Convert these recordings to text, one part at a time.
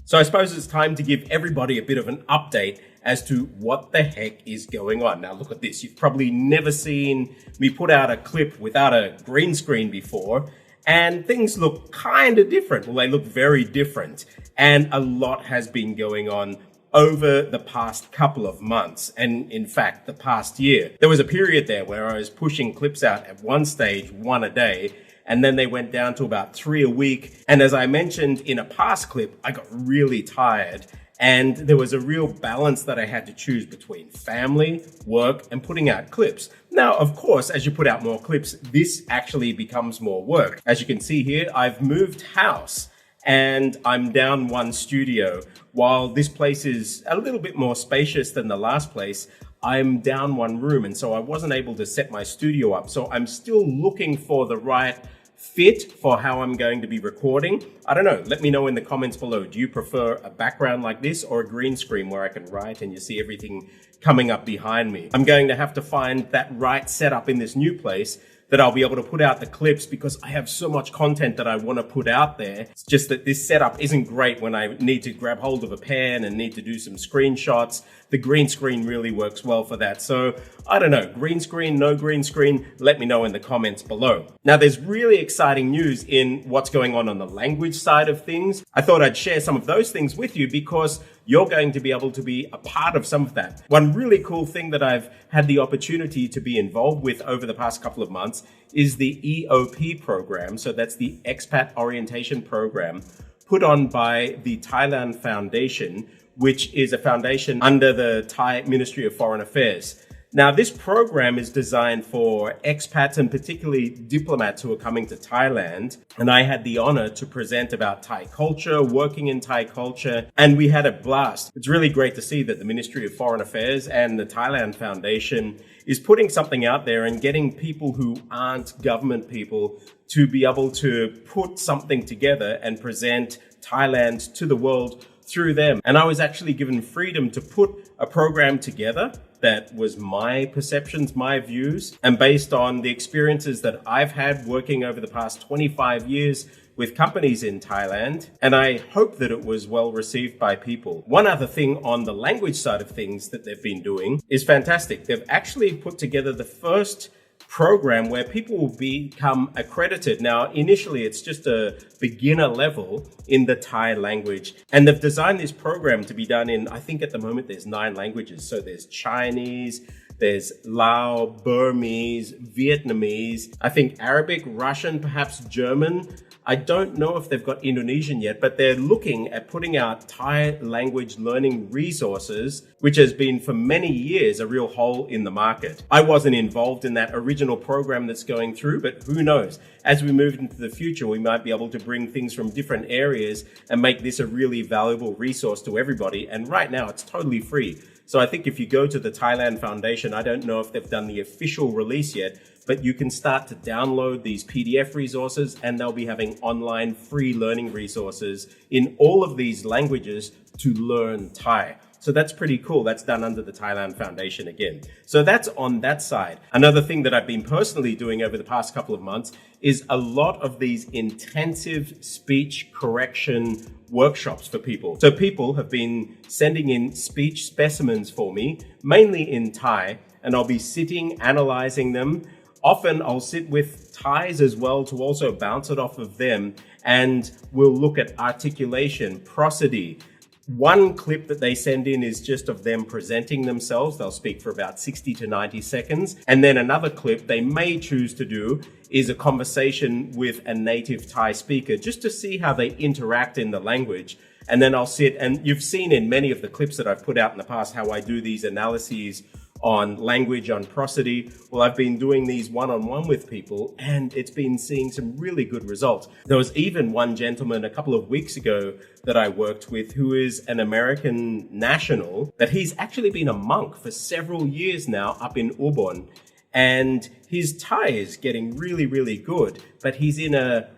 So I suppose it's time to give everybody a bit of an update as to what the heck is going on. Now look at this. You've probably never seen me put out a clip without a green screen before, and things look kind of different. Well, they look very different, and a lot has been going on over the past couple of months, and in fact the past year. There was a period there where I was pushing clips out at one stage, one a day, and then they went down to about 3 a week. And as I mentioned in a past clip, I got really tired, and there was a real balance that I had to choose between family, work, and putting out clips. Now, of course, as you put out more clips, this actually becomes more work. As you can see here, I've moved house and I'm down one studio. While this place is a little bit more spacious than the last place, I'm down one room, and so I wasn't able to set my studio up. So I'm still looking for the right fit for how I'm going to be recording. I don't know. Let me know in the comments below. Do you prefer a background like this or a green screen where I can write and you see everything coming up behind me? I'm going to have to find that right setup in this new place that I'll be able to put out the clips, because I have so much content that I want to put out there. It's just that this setup isn't great when I need to grab hold of a pen and need to do some screenshots. The green screen really works well for that. So I don't know, green screen, no green screen, let me know in the comments below. Now there's really exciting news in what's going on the language side of things. I thought I'd share some of those things with you because you're going to be able to be a part of some of that. One really cool thing that I've had the opportunity to be involved with over the past couple of months is the EOP program. So that's the Expat Orientation Program put on by the Thailand Foundation, which is a foundation under the Thai Ministry of Foreign Affairs. Now, this program is designed for expats and particularly diplomats who are coming to Thailand. And I had the honor to present about Thai culture, working in Thai culture, and we had a blast. It's really great to see that the Ministry of Foreign Affairs and the Thailand Foundation is putting something out there and getting people who aren't government people to be able to put something together and present Thailand to the world through them. And I was actually given freedom to put a program together that was my perceptions, my views, and based on the experiences that I've had working over the past 25 years with companies in Thailand. And I hope that it was well received by people. One other thing on the language side of things that they've been doing is fantastic. They've actually put together the first program where people will become accredited. Now, initially, it's just a beginner level in the Thai language. And they've designed this program to be done in, I think at the moment, there's 9 languages. So there's Chinese, there's Lao, Burmese, Vietnamese, I think Arabic, Russian, perhaps German. I don't know if they've got Indonesian yet, but they're looking at putting out Thai language learning resources, which has been for many years a real hole in the market. I wasn't involved in that original program that's going through, but who knows? As we move into the future, we might be able to bring things from different areas and make this a really valuable resource to everybody. And right now it's totally free. So I think if you go to the Thailand Foundation, I don't know if they've done the official release yet, but you can start to download these PDF resources and they'll be having online free learning resources in all of these languages to learn Thai. So that's pretty cool. That's done under the Thailand Foundation again. So that's on that side. Another thing that I've been personally doing over the past couple of months is a lot of these intensive speech correction workshops for people. So people have been sending in speech specimens for me, mainly in Thai, and I'll be sitting, analyzing them. Often I'll sit with Thais as well to also bounce it off of them, and we'll look at articulation, prosody. One clip that they send in is just of them presenting themselves. They'll speak for about 60 to 90 seconds. And then another clip they may choose to do is a conversation with a native Thai speaker just to see how they interact in the language. And then I'll sit, and you've seen in many of the clips that I've put out in the past how I do these analyses on language, on prosody. Well, I've been doing these one-on-one with people and it's been seeing some really good results. There was even one gentleman a couple of weeks ago that I worked with who is an American national, that he's actually been a monk for several years now up in Ubon. And his Thai is getting really, really good, but he's in a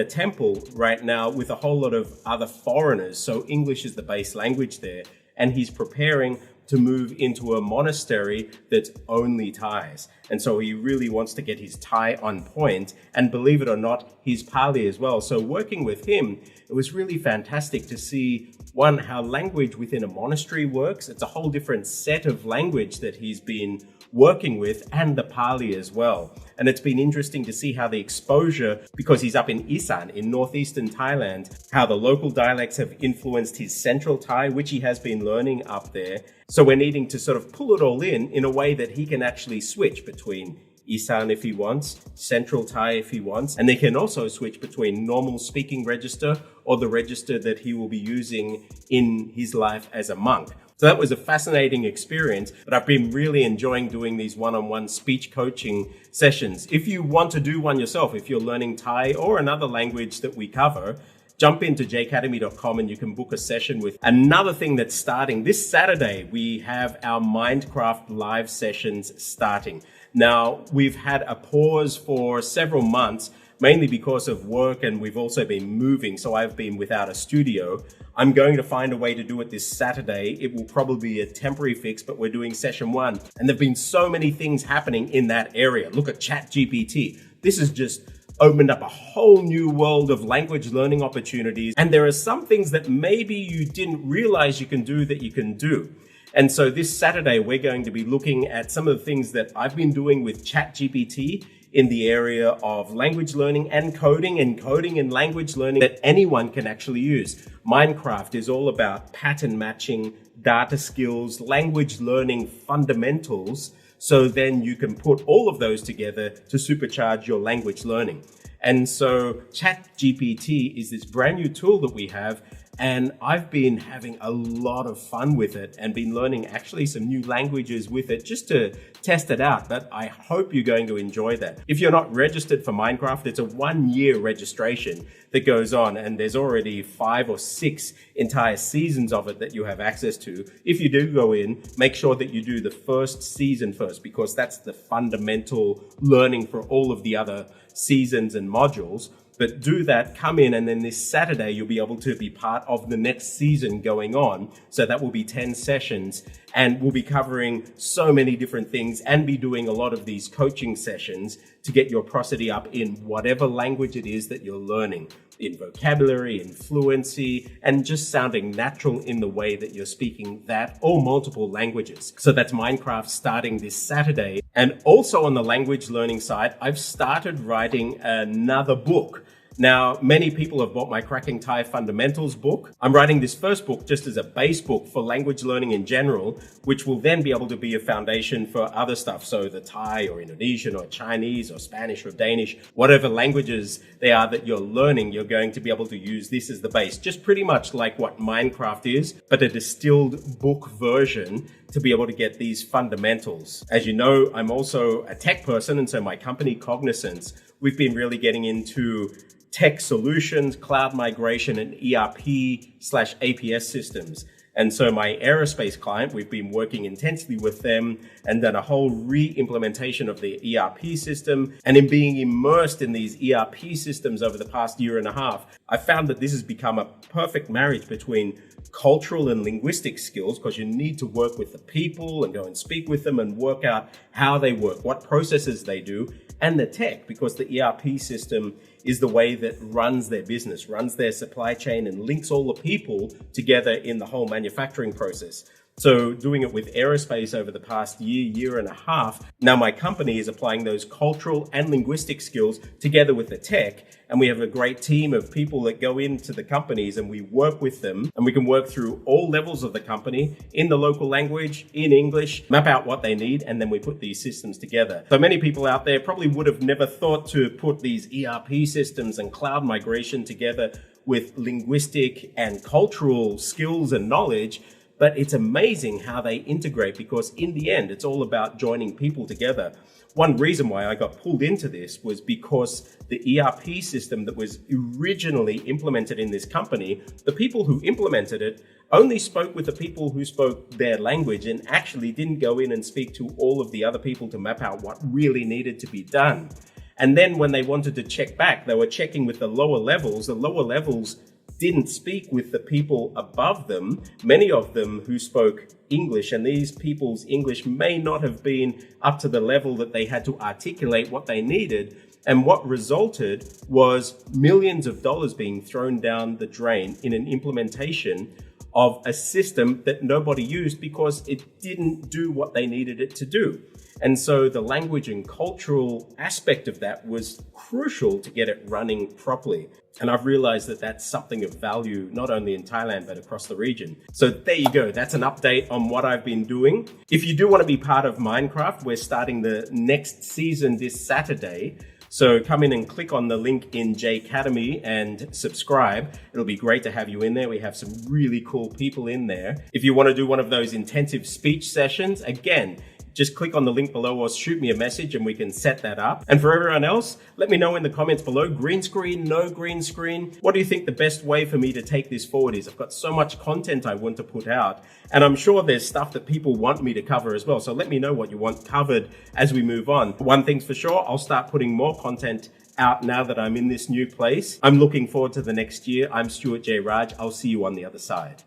temple right now with a whole lot of other foreigners. So English is the base language there. And he's preparing to move into a monastery that's only Thais. And so he really wants to get his Thai on point, and believe it or not, his Pali as well. So working with him, it was really fantastic to see, one, how language within a monastery works. It's a whole different set of language that he's been working with, and the Pali as well. And it's been interesting to see how the exposure, because he's up in Isan in northeastern Thailand, how the local dialects have influenced his central Thai, which he has been learning up there. So we're needing to sort of pull it all in a way that he can actually switch between Isan if he wants, Central Thai if he wants, and they can also switch between normal speaking register or the register that he will be using in his life as a monk. So that was a fascinating experience, but I've been really enjoying doing these one-on-one speech coaching sessions. If you want to do one yourself, if you're learning Thai or another language that we cover, jump into jacademy.com and you can book a session with. Another thing that's starting this Saturday, we have our Mindcraft live sessions starting. Now, we've had a pause for several months, mainly because of work, and we've also been moving, so I've been without a studio. I'm going to find a way to do it this Saturday. It will probably be a temporary fix, but we're doing session 1. And there've been so many things happening in that area. Look at Chat GPT. This has just opened up a whole new world of language learning opportunities. And there are some things that maybe you didn't realize you can do that you can do. And so this Saturday, we're going to be looking at some of the things that I've been doing with Chat GPT in the area of language learning and coding and language learning that anyone can actually use. Mindcraft is all about pattern matching, data skills, language learning fundamentals. So then you can put all of those together to supercharge your language learning. And so Chat GPT is this brand new tool that we have. And I've been having a lot of fun with it and been learning actually some new languages with it just to test it out. But I hope you're going to enjoy that. If you're not registered for Mindcraft, it's a 1-year registration that goes on, and there's already 5 or 6 entire seasons of it that you have access to. If you do go in, make sure that you do the first season first, because that's the fundamental learning for all of the other seasons and modules. But do that, come in, and then this Saturday, you'll be able to be part of the next season going on. So that will be 10 sessions, and we'll be covering so many different things and be doing a lot of these coaching sessions to get your prosody up in whatever language it is that you're learning, in vocabulary, in fluency, and just sounding natural in the way that you're speaking that or multiple languages. So that's Mindcraft starting this Saturday. And also on the language learning side, I've started writing another book. Now, many people have bought my Cracking Thai Fundamentals book. I'm writing this first book just as a base book for language learning in general, which will then be able to be a foundation for other stuff. So the Thai or Indonesian or Chinese or Spanish or Danish, whatever languages they are that you're learning, you're going to be able to use this as the base. Just pretty much like what Mindcraft is, but a distilled book version to be able to get these fundamentals. As you know, I'm also a tech person, and so my company Cognizance, we've been really getting into tech solutions, cloud migration, and ERP/APS systems. And so my aerospace client, we've been working intensely with them and done a whole re-implementation of the ERP system. And in being immersed in these ERP systems over the past year and a half, I found that this has become a perfect marriage between cultural and linguistic skills, because you need to work with the people and go and speak with them and work out how they work, what processes they do, and the tech, because the ERP system is the way that runs their business, runs their supply chain, and links all the people together in the whole manufacturing process. So doing it with aerospace over the past year and a half, now my company is applying those cultural and linguistic skills together with the tech. And we have a great team of people that go into the companies and we work with them, and we can work through all levels of the company in the local language, in English, map out what they need, and then we put these systems together. So many people out there probably would have never thought to put these ERP systems and cloud migration together with linguistic and cultural skills and knowledge. But it's amazing how they integrate, because in the end, it's all about joining people together. One reason why I got pulled into this was because the ERP system that was originally implemented in this company, the people who implemented it only spoke with the people who spoke their language and actually didn't go in and speak to all of the other people to map out what really needed to be done. And then when they wanted to check back, they were checking with the lower levels. The lower levels didn't speak with the people above them, many of them who spoke English, and these people's English may not have been up to the level that they had to articulate what they needed. And what resulted was millions of dollars being thrown down the drain in an implementation of a system that nobody used because it didn't do what they needed it to do. And so the language and cultural aspect of that was crucial to get it running properly. And I've realized that that's something of value, not only in Thailand, but across the region. So there you go. That's an update on what I've been doing. If you do want to be part of Mindcraft, we're starting the next season this Saturday. So come in and click on the link in Jacademy and subscribe. It'll be great to have you in there. We have some really cool people in there. If you want to do one of those intensive speech sessions, again, just click on the link below or shoot me a message and we can set that up. And for everyone else, let me know in the comments below, green screen, no green screen. What do you think the best way for me to take this forward is? I've got so much content I want to put out, and I'm sure there's stuff that people want me to cover as well. So let me know what you want covered as we move on. One thing's for sure, I'll start putting more content out now that I'm in this new place. I'm looking forward to the next year. I'm Stuart J. Raj. I'll see you on the other side.